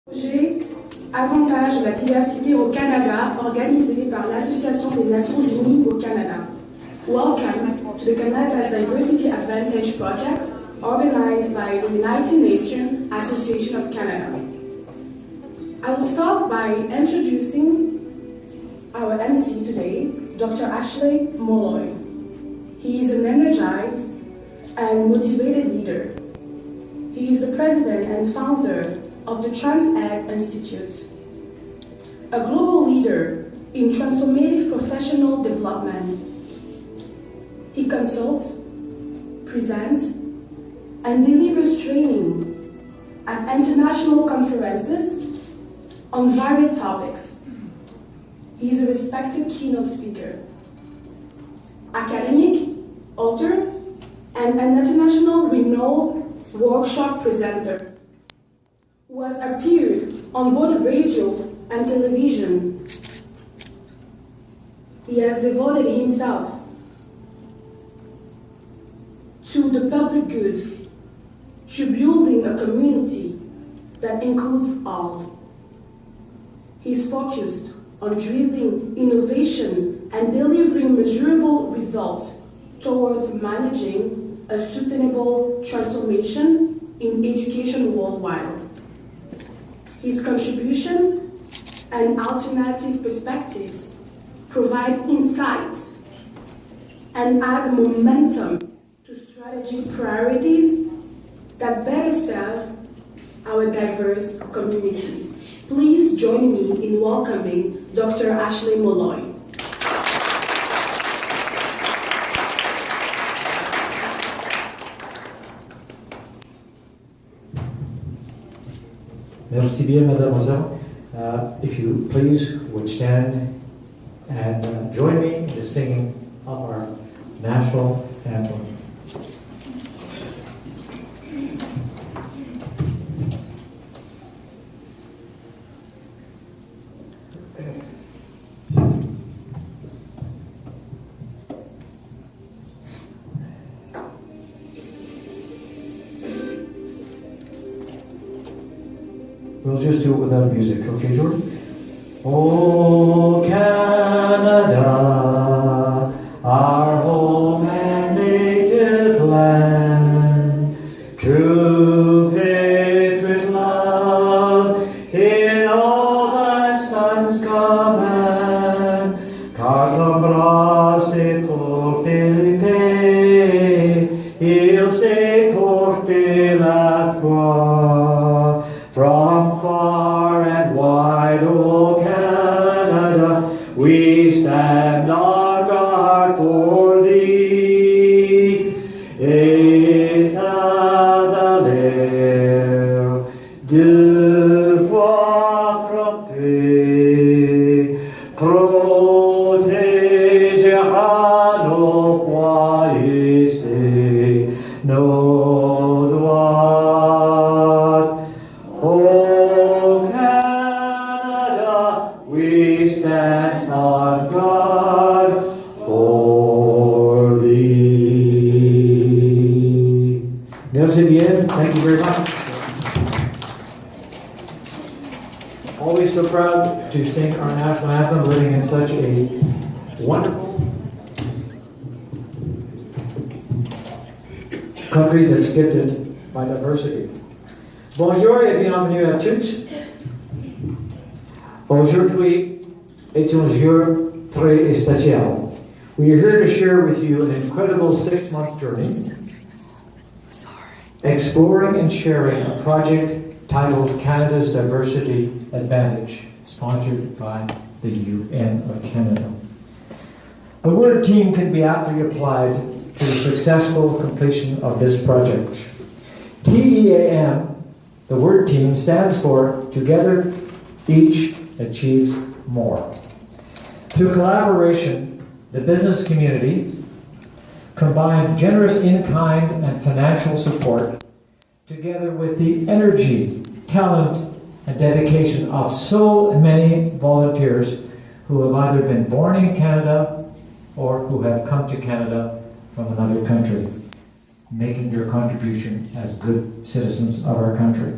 Projet Avantage la diversité au Canada, organisé par l'Association des Nations Unies au Canada. Welcome to the Canada's Diversity Advantage Project, organized by the United Nations Association of Canada. I will start by introducing our MC today, Dr. Ashleigh Molloy. He is an energized and motivated leader. He is the president and founder of the TransEd Institute, a global leader in transformative professional development. He consults, presents, and delivers training at international conferences on varied topics. He is a respected keynote speaker, academic, author, and an international renowned workshop presenter who has appeared on both radio and television. He has devoted himself to the public good, to building a community that includes all. He is focused on driving innovation and delivering measurable results towards managing a sustainable transformation in education worldwide. His contribution and alternative perspectives provide insights and add momentum to strategy priorities that better serve our diverse communities. Please join me in welcoming Dr. Ashleigh Molloy. Merci bien, mademoiselle. If you please would stand and join me in the singing of our national anthem. We'll just do it without music, okay, Jordan? Oh, Canada, our home and native land, true patriot love in all thy sons command, car t'embrasse pour Philippe, il sait porter la croix. From far and wide, O Canada, we stand on guard for thee. État de l'air, de voix frappée, protégera nos foyers, c'est nos droits. Oh, Canada, we stand on guard for thee. Merci bien. Thank you very much. Always so proud to sing our national anthem, living in such a wonderful country that's gifted by diversity. Bonjour et bienvenue à tous. Aujourd'hui est un jour très spécial. We are here to share with you an incredible 6-month journey, exploring and sharing a project titled Canada's Diversity Advantage, sponsored by the UN of Canada. The word team can be aptly applied to the successful completion of this project. TEAM, the word team, stands for Together Each Achieves More. Through collaboration, the business community combined generous in-kind and financial support together with the energy, talent, and dedication of so many volunteers who have either been born in Canada or who have come to Canada from another country, making their contribution as good citizens of our country.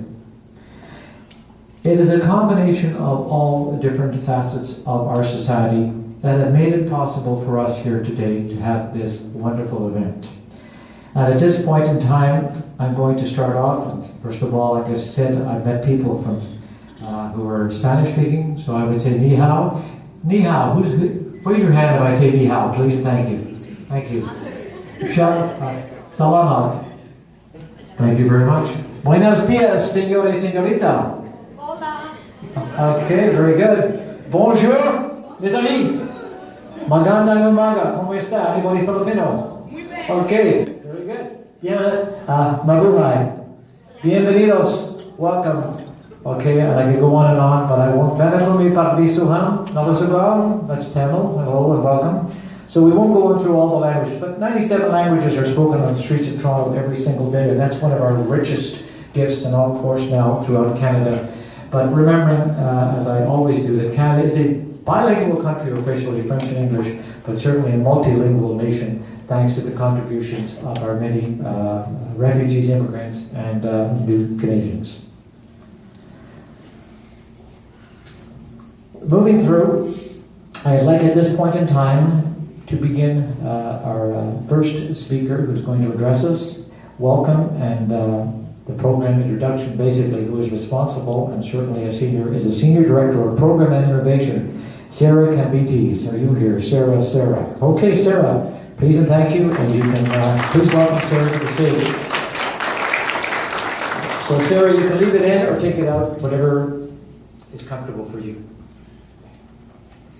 It is a combination of all the different facets of our society that have made it possible for us here today to have this wonderful event. And at this point in time, I'm going to start off. First of all, like I said, I've met people from who are Spanish speaking, so I would say ni hao. Ni hao, raise your hand if I say ni hao, please. Thank you. Thank you. Salamat. Thank you very much. Buenos dias, señor y señorita. Hola. Okay, very good. Bonjour, mes amis. Magandang umaga. ¿Cómo está? Anybody Filipino? Okay, very good. Mabuhay. Bienvenidos. Welcome. Okay, and I could go on and on, but I won't. Benefumi Pardisuham, Navasugaram, that's Tamil. Hello and welcome. So we won't go through all the languages, but 97 languages are spoken on the streets of Toronto every single day, and that's one of our richest gifts, and of course now throughout Canada. But remembering, as I always do, that Canada is a bilingual country, officially French and English, but certainly a multilingual nation, thanks to the contributions of our many refugees, immigrants, and new Canadians. Moving through, I'd like at this point in time to begin our first speaker who's going to address us. Welcome, and the program introduction, basically, who is responsible and certainly is a senior director of program and innovation, Sarah Cambites. Are you here? Sarah. Okay, Sarah, please and thank you, and you can please welcome Sarah to the stage. So Sarah, you can leave it in or take it out, whatever is comfortable for you.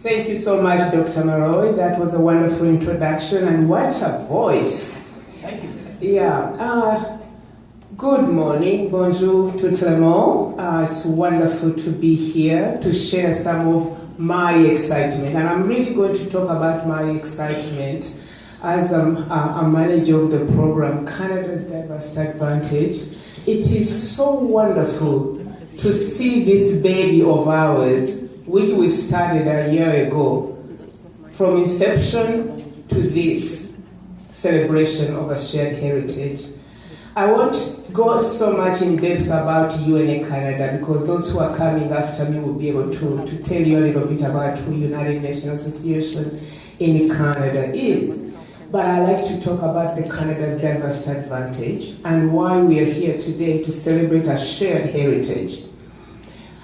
Thank you so much, Dr. Molloy. That was a wonderful introduction, and what a voice. Thank you. Yeah. Good morning. Bonjour tout le monde. It's wonderful to be here to share some of my excitement. And I'm really going to talk about my excitement as a manager of the program, Canada's Diversity Advantage. It is so wonderful to see this baby of ours, which we started a year ago, from inception to this celebration of a shared heritage. I won't go so much in depth about UNA Canada, because those who are coming after me will be able to tell you a little bit about who United Nations Association in Canada is. But I like to talk about the Canada's Diversity Advantage and why we are here today to celebrate a shared heritage.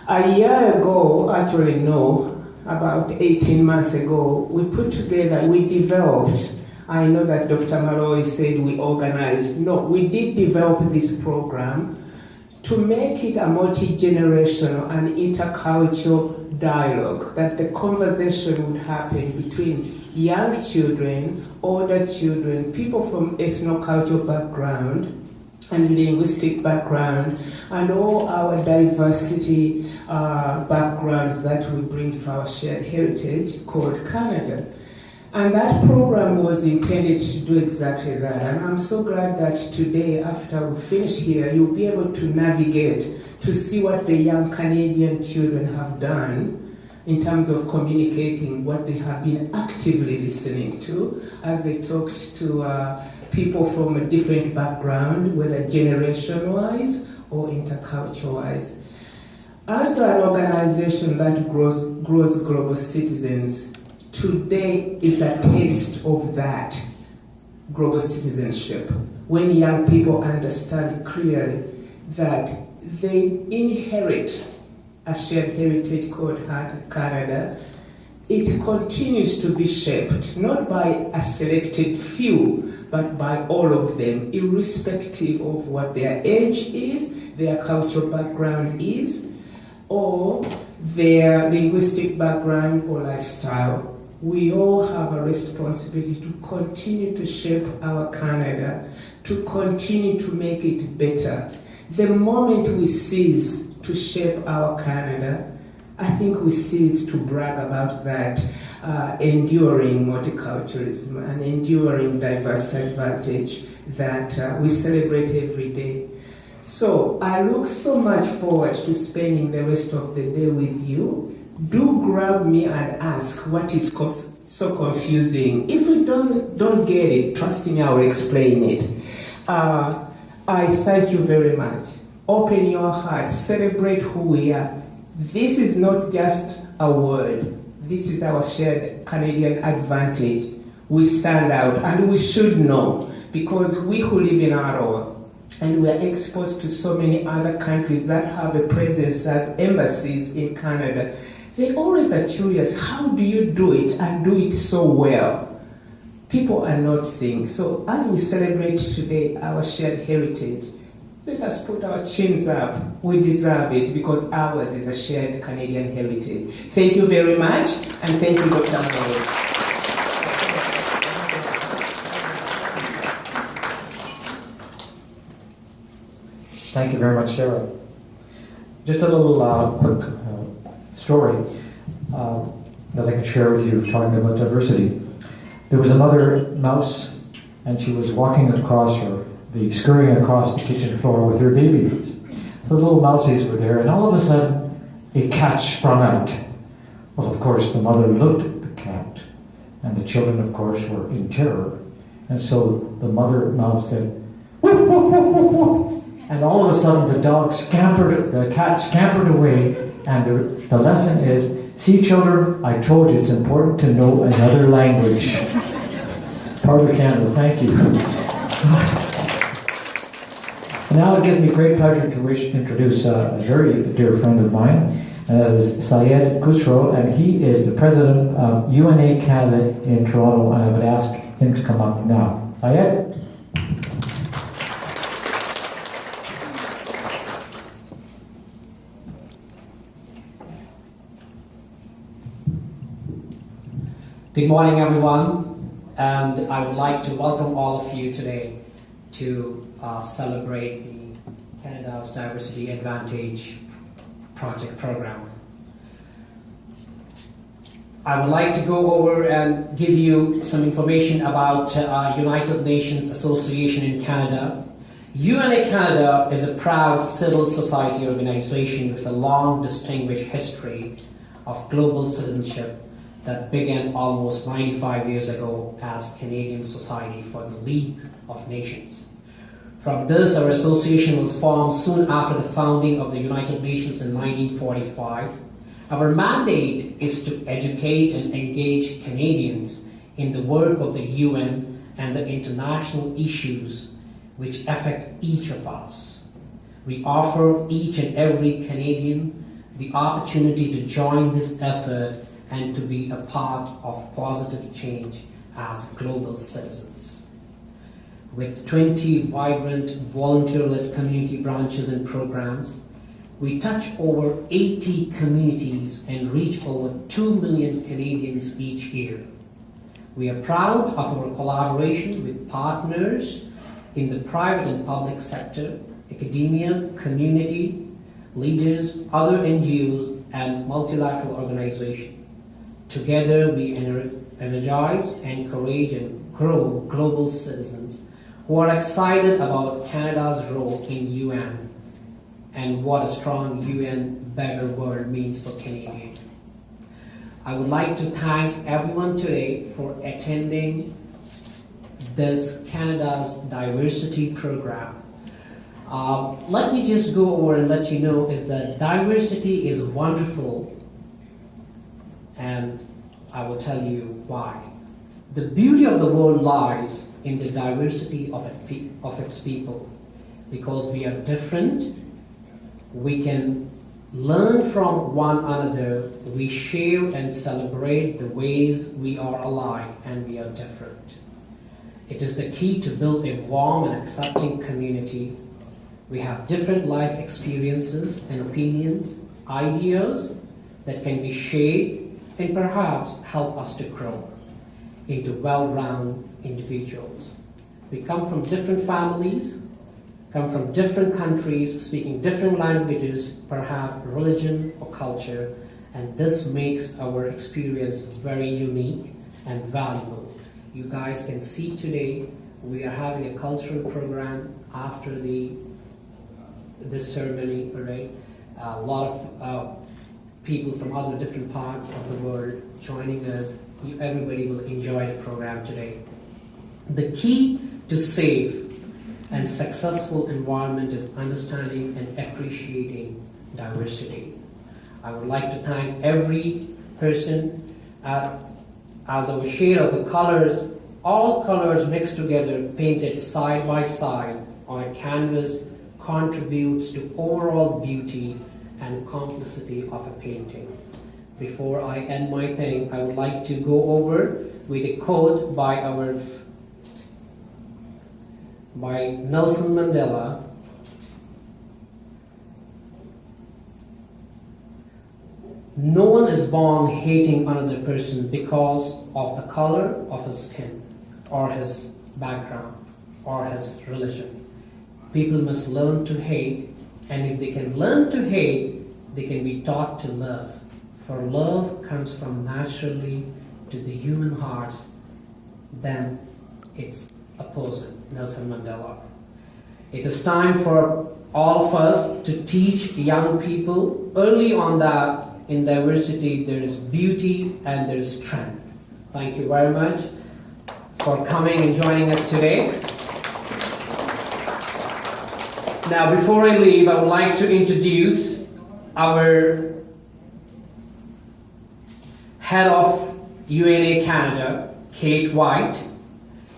A year ago, actually no, about 18 months ago, we developed, I know that Dr. Molloy said we organized. No, we did develop this program to make it a multi-generational and intercultural dialogue, that the conversation would happen between young children, older children, people from ethno-cultural background and linguistic background, and all our diversity backgrounds that we bring to our shared heritage called Canada. And that program was intended to do exactly that. And I'm so glad that today, after we finish here, you'll be able to navigate to see what the young Canadian children have done in terms of communicating what they have been actively listening to as they talked to people from a different background, whether generation-wise or intercultural-wise. As an organization that grows global citizens, today is a taste of that global citizenship. When young people understand clearly that they inherit a shared heritage called Canada, it continues to be shaped, not by a selected few, but by all of them, irrespective of what their age is, their cultural background is, or their linguistic background or lifestyle. We all have a responsibility to continue to shape our Canada, to continue to make it better. The moment we cease to shape our Canada, I think we cease to brag about that enduring multiculturalism and enduring diversity advantage that we celebrate every day. So I look so much forward to spending the rest of the day with you. Do grab me and ask what is so confusing. If we don't get it, trust me, I will explain it. I thank you very much. Open your heart, celebrate who we are, This is not just a word. This is our shared Canadian advantage. We stand out, and we should know, because we who live in Ottawa, and we are exposed to so many other countries that have a presence as embassies in Canada, they always are curious, how do you do it and do it so well? People are not seeing. So as we celebrate today our shared heritage, let us put our chins up. We deserve it because ours is a shared Canadian heritage. Thank you very much, and thank you, Dr. Molloy. Thank you very much, Sarah. Just a little quick story that I can share with you talking about diversity. There was a mother mouse, and she was walking across scurrying across the kitchen floor with her babies. So the little mousies were there, and all of a sudden, a cat sprung out. Well, of course, the mother looked at the cat, and the children, of course, were in terror. And so the mother mouse said, "Woof, woof, woof, woof, woof." And all of a sudden, the cat scampered away, and the lesson is, see, children, I told you it's important to know another language. Part of Canada, thank you. Now it gives me great pleasure to introduce a very dear friend of mine, Syed Khusro, and he is the president of UNA Canada in Toronto, and I would ask him to come up now. Syed? Good morning, everyone, and I would like to welcome all of you today to celebrate the Canada's Diversity Advantage Project Program. I would like to go over and give you some information about United Nations Association in Canada. UNA Canada is a proud civil society organization with a long, distinguished history of global citizenship that began almost 95 years ago as Canadian Society for the League of Nations. From this, our association was formed soon after the founding of the United Nations in 1945. Our mandate is to educate and engage Canadians in the work of the UN and the international issues which affect each of us. We offer each and every Canadian the opportunity to join this effort and to be a part of positive change as global citizens. With 20 vibrant volunteer-led community branches and programs, we touch over 80 communities and reach over 2 million Canadians each year. We are proud of our collaboration with partners in the private and public sector, academia, community, leaders, other NGOs, and multilateral organizations. Together, we energize, encourage, and grow global citizens who are excited about Canada's role in UN and what a strong UN better world means for Canadians. I would like to thank everyone today for attending this Canada's diversity program. Let me just go over and let you know is that diversity is wonderful, and I will tell you why. The beauty of the world lies in the diversity of its people. Because we are different, we can learn from one another, we share and celebrate the ways we are alike and we are different. It is the key to build a warm and accepting community. We have different life experiences and opinions, ideas that can be shared and perhaps help us to grow into well-rounded individuals. We come from different families, come from different countries, speaking different languages, perhaps religion or culture, and this makes our experience very unique and valuable. You guys can see today we are having a cultural program after this ceremony, right? A lot of people from other different parts of the world joining us. Everybody will enjoy the program today. The key to safe and successful environment is understanding and appreciating diversity. I would like to thank every person as our share of the colors, all colors mixed together, painted side by side on a canvas, contributes to overall beauty and complicity of a painting. Before I end my thing, I would like to go over with a quote by Nelson Mandela. No one is born hating another person because of the color of his skin, or his background, or his religion. People must learn to hate, and if they can learn to hate, they can be taught to love. For love comes from naturally to the human hearts than its opposite, Nelson Mandela. It is time for all of us to teach young people early on that in diversity there is beauty and there is strength. Thank you very much for coming and joining us today. Now, before I leave, I would like to introduce our head of UNA Canada, Kate White.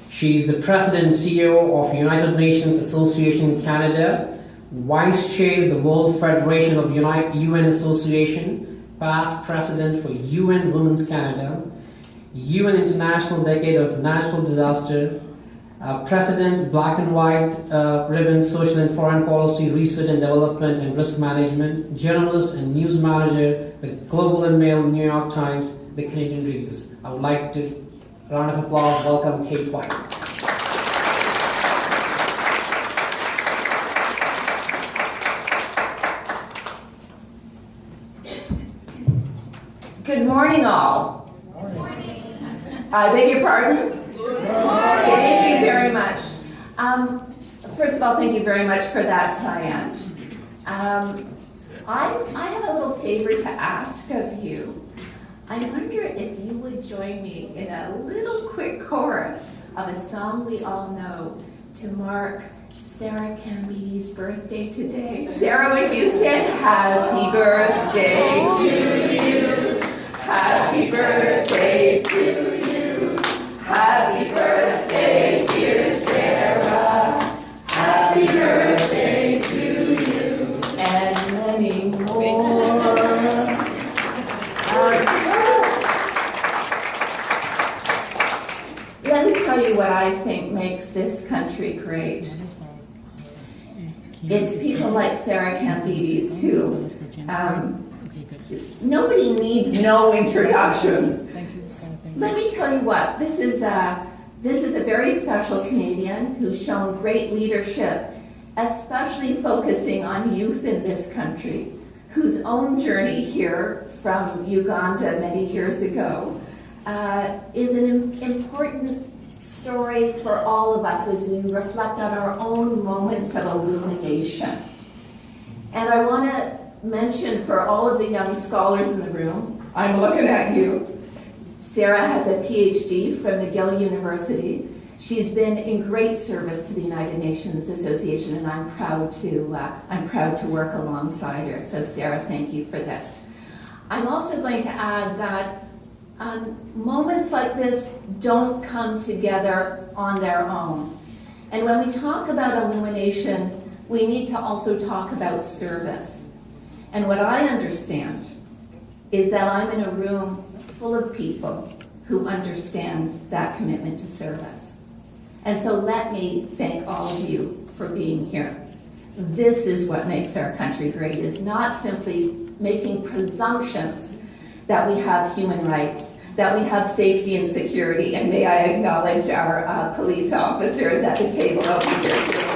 She is the President and CEO of United Nations Association Canada, Vice Chair of the World Federation of UN Association, past President for UN Women's Canada, UN International Decade of Natural Disaster, President Black and White Ribbon Social and Foreign Policy Research and Development and Risk Management, journalist and news manager with Global and Mail, New York Times, the Canadian Reviews. I would like to, round of applause, welcome Kate White. Good morning, all. Good morning. I beg your pardon? Good morning. Thank you very much. First of all, thank you very much for that, Cyan. I have a little favor to ask of you. I wonder if you would join me in a little quick chorus of a song we all know to mark Sarah Cambidi's birthday today. Sarah, would you stand? Happy birthday to you. Happy birthday to you. Happy birthday, dear Sarah. Happy birthday to you. And many more. Let me tell you what I think makes this country great. It's people like Sarah Cambidi's who nobody needs no introduction. Let me tell you what, this is a very special Canadian who's shown great leadership, especially focusing on youth in this country, whose own journey here from Uganda many years ago is an important story for all of us as we reflect on our own moments of illumination. And I want to mention for all of the young scholars in the room, I'm looking at you. Sarah has a PhD from McGill University. She's been in great service to the United Nations Association, and I'm proud to work alongside her. So Sarah, thank you for this. I'm also going to add that moments like this don't come together on their own. And when we talk about illumination, we need to also talk about service. And what I understand is that I'm in a room full of people who understand that commitment to service. And so let me thank all of you for being here. This is what makes our country great, is not simply making presumptions that we have human rights, that we have safety and security, and may I acknowledge our police officers at the table over here today.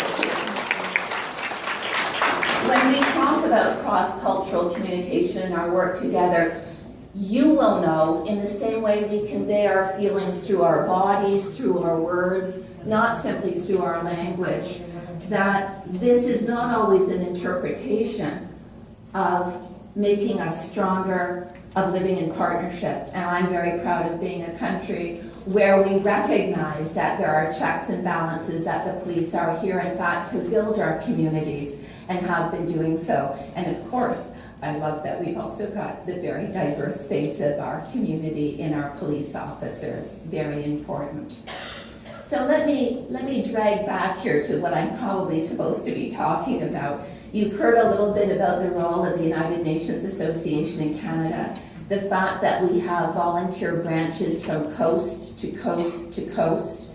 When we talk about cross-cultural communication and our work together, you will know, in the same way we convey our feelings through our bodies, through our words, not simply through our language, that this is not always an interpretation of making us stronger, of living in partnership. And I'm very proud of being a country where we recognize that there are checks and balances, that the police are here, in fact, to build our communities and have been doing so. And of course, I love that we've also got the very diverse face of our community in our police officers. Very important. So let me drag back here to what I'm probably supposed to be talking about. You've heard a little bit about the role of the United Nations Association in Canada, the fact that we have volunteer branches from coast to coast to coast,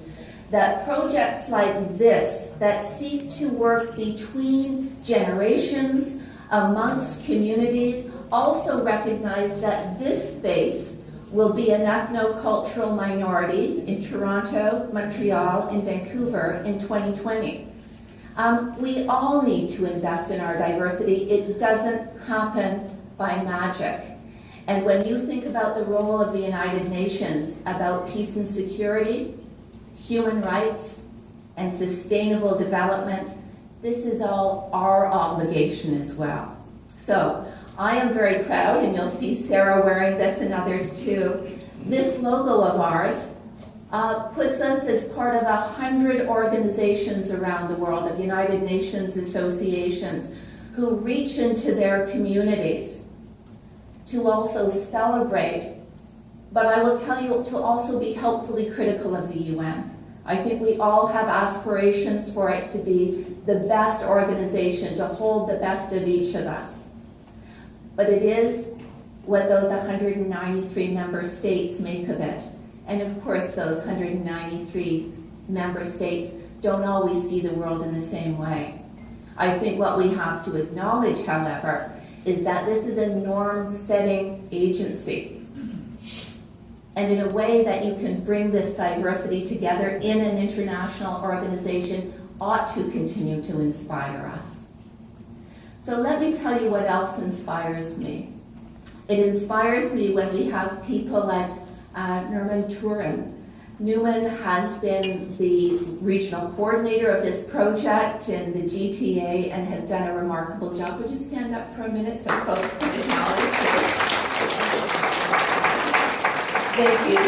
that projects like this that seek to work between generations, amongst communities, also recognize that this space will be an ethno-cultural minority in Toronto, Montreal, and Vancouver in 2020. We all need to invest in our diversity. It doesn't happen by magic. And when you think about the role of the United Nations about peace and security, human rights, and sustainable development, this is all our obligation as well. So I am very proud, and you'll see Sarah wearing this and others too. This logo of ours puts us as part of 100 organizations around the world, of United Nations associations, who reach into their communities to also celebrate, but I will tell you, to also be helpfully critical of the UN. I think we all have aspirations for it to be the best organization, to hold the best of each of us. But it is what those 193 member states make of it. And of course, those 193 member states don't always see the world in the same way. I think what we have to acknowledge, however, is that this is a norm-setting agency. And in a way that you can bring this diversity together in an international organization ought to continue to inspire us. So let me tell you what else inspires me. It inspires me when we have people like Newman Turin. Newman has been the regional coordinator of this project in the GTA and has done a remarkable job. Would you stand up for a minute so folks can acknowledge you? Thank you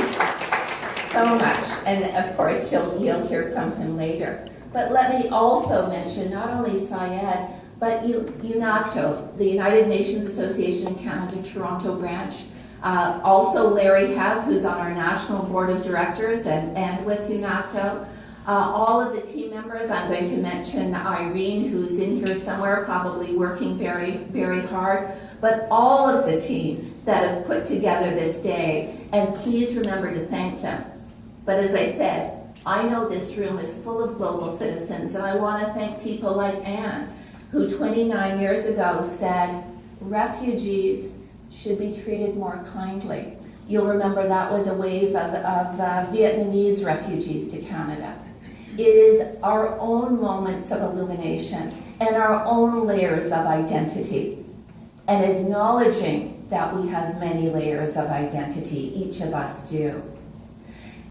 so much. And of course, you'll hear from him later. But let me also mention not only Syed, but UNACTO, the United Nations Association in Canada, Toronto branch. Also Larry Hebb, who's on our national board of directors and with UNACTO. All of the team members, I'm going to mention Irene, who's in here somewhere, probably working very, very hard. But all of the team that have put together this day, and please remember to thank them. But as I said, I know this room is full of global citizens, and I want to thank people like Anne, who 29 years ago said, refugees should be treated more kindly. You'll remember that was a wave of Vietnamese refugees to Canada. It is our own moments of illumination and our own layers of identity, and acknowledging that we have many layers of identity, each of us do.